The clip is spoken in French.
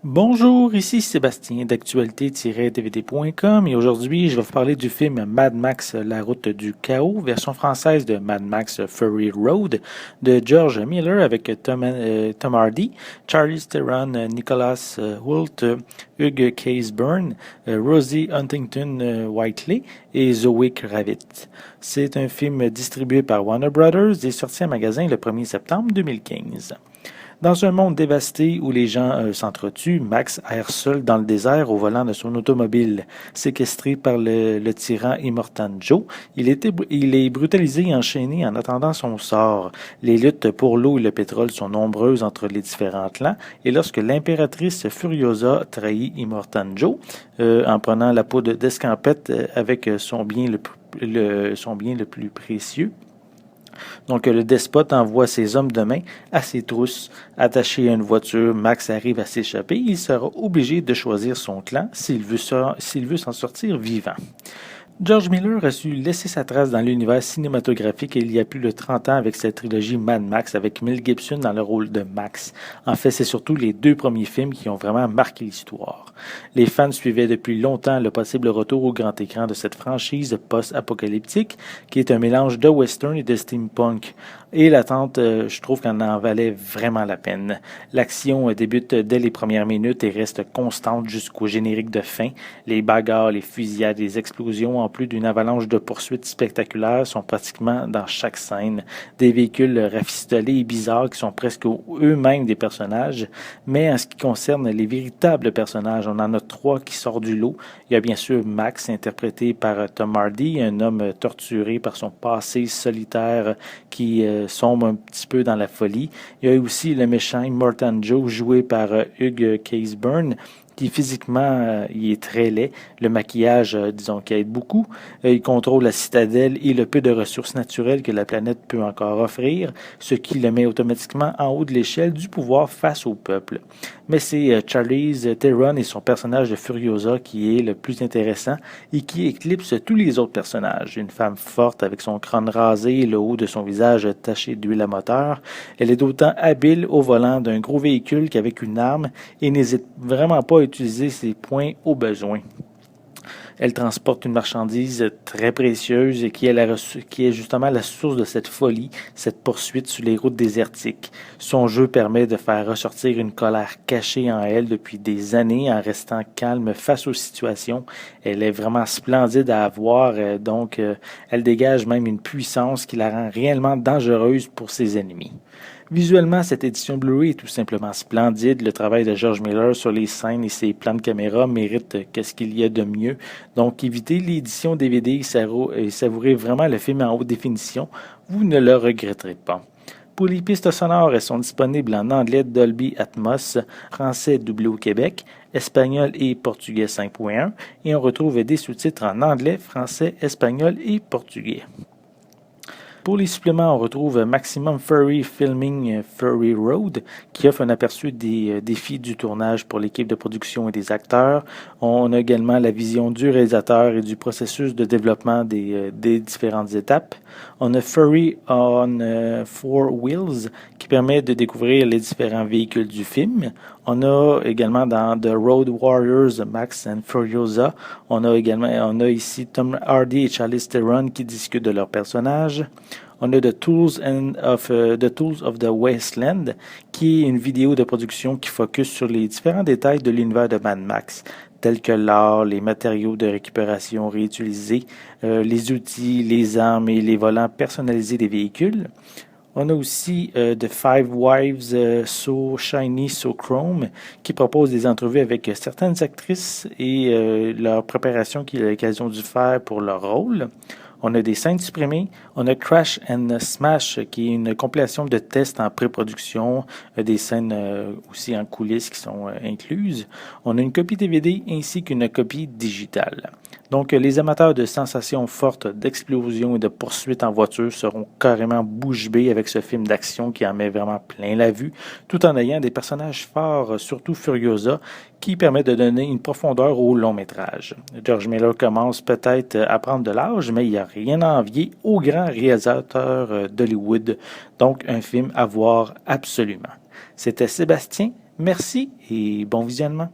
Bonjour, ici Sébastien d'actualité-dvd.com et aujourd'hui je vais vous parler du film Mad Max La route du chaos, version française de Mad Max Fury Road de George Miller avec Tom Hardy, Charlize Theron, Nicholas Hoult, Hugh Case-Byrne, Rosie Huntington-Whiteley et Zoe Kravitz. C'est un film distribué par Warner Brothers et sorti en magasin le 1er septembre 2015. Dans un monde dévasté où les gens s'entretuent, Max erre seul dans le désert au volant de son automobile. Séquestré par le tyran Immortan Joe, il est brutalisé et enchaîné en attendant son sort. Les luttes pour l'eau et le pétrole sont nombreuses entre les différents clans, et lorsque l'impératrice Furiosa trahit Immortan Joe, en prenant la peau d'escampette avec son bien le plus précieux, donc, le despote envoie ses hommes de main à ses trousses. Attaché à une voiture, Max arrive à s'échapper. Il sera obligé de choisir son clan s'il veut s'en sortir vivant. George Miller a su laisser sa trace dans l'univers cinématographique il y a plus de 30 ans avec cette trilogie Mad Max avec Mel Gibson dans le rôle de Max. En fait, c'est surtout les deux premiers films qui ont vraiment marqué l'histoire. Les fans suivaient depuis longtemps le possible retour au grand écran de cette franchise post-apocalyptique qui est un mélange de western et de steampunk. Et l'attente, je trouve qu'elle en valait vraiment la peine. L'action débute dès les premières minutes et reste constante jusqu'au générique de fin. Les bagarres, les fusillades, les explosions, en plus d'une avalanche de poursuites spectaculaires, sont pratiquement dans chaque scène. Des véhicules rafistolés et bizarres qui sont presque eux-mêmes des personnages. Mais en ce qui concerne les véritables personnages, on en a trois qui sortent du lot. Il y a bien sûr Max, interprété par Tom Hardy, un homme torturé par son passé solitaire qui sombre un petit peu dans la folie. Il y a aussi le méchant Immortan Joe, joué par Hugh Case-Byrne, qui physiquement, il est très laid. Le maquillage, disons, qui aide beaucoup. Il contrôle la citadelle et le peu de ressources naturelles que la planète peut encore offrir, ce qui le met automatiquement en haut de l'échelle du pouvoir face au peuple. Mais c'est Charlize Theron et son personnage de Furiosa qui est le plus intéressant et qui éclipse tous les autres personnages. Une femme forte avec son crâne rasé et le haut de son visage taché d'huile à moteur. Elle est d'autant habile au volant d'un gros véhicule qu'avec une arme et n'hésite vraiment pas à utiliser ses poings au besoin. Elle transporte une marchandise très précieuse et qui est justement la source de cette folie, cette poursuite sur les routes désertiques. Son jeu permet de faire ressortir une colère cachée en elle depuis des années en restant calme face aux situations. Elle est vraiment splendide à avoir, donc elle dégage même une puissance qui la rend réellement dangereuse pour ses ennemis. Visuellement, cette édition Blu-ray est tout simplement splendide. Le travail de George Miller sur les scènes et ses plans de caméra mérite qu'est-ce qu'il y a de mieux. Donc, évitez l'édition DVD et savourez vraiment le film en haute définition. Vous ne le regretterez pas. Pour les pistes sonores, elles sont disponibles en anglais Dolby Atmos, français doublé au Québec, espagnol et portugais 5.1 et on retrouve des sous-titres en anglais, français, espagnol et portugais. Pour les suppléments, on retrouve Maximum Furry Filming Furry Road, qui offre un aperçu des défis du tournage pour l'équipe de production et des acteurs. On a également la vision du réalisateur et du processus de développement des différentes étapes. On a Furry on Four Wheels, qui permet de découvrir les différents véhicules du film. On a également dans The Road Warriors, Max and Furiosa, on a ici Tom Hardy et Charlize Theron qui discutent de leurs personnages. On a The Tools of the Wasteland, qui est une vidéo de production qui focus sur les différents détails de l'univers de Mad Max, tels que l'or, les matériaux de récupération réutilisés, les outils, les armes et les volants personnalisés des véhicules. On a aussi The Five Wives So Shiny So Chrome qui propose des entrevues avec certaines actrices et leur préparation qu'elles ont dû faire pour leur rôle. On a des scènes supprimées. On a Crash and Smash, qui est une compilation de tests en pré-production, des scènes aussi en coulisses qui sont incluses. On a une copie DVD ainsi qu'une copie digitale. Donc, les amateurs de sensations fortes, d'explosions et de poursuites en voiture seront carrément bouche bée avec ce film d'action qui en met vraiment plein la vue, tout en ayant des personnages forts, surtout Furiosa, qui permet de donner une profondeur au long métrage. George Miller commence peut-être à prendre de l'âge, mais il n'y a rien à envier au grand réalisateur d'Hollywood. Donc, un film à voir absolument. C'était Sébastien Merci et bon visionnement.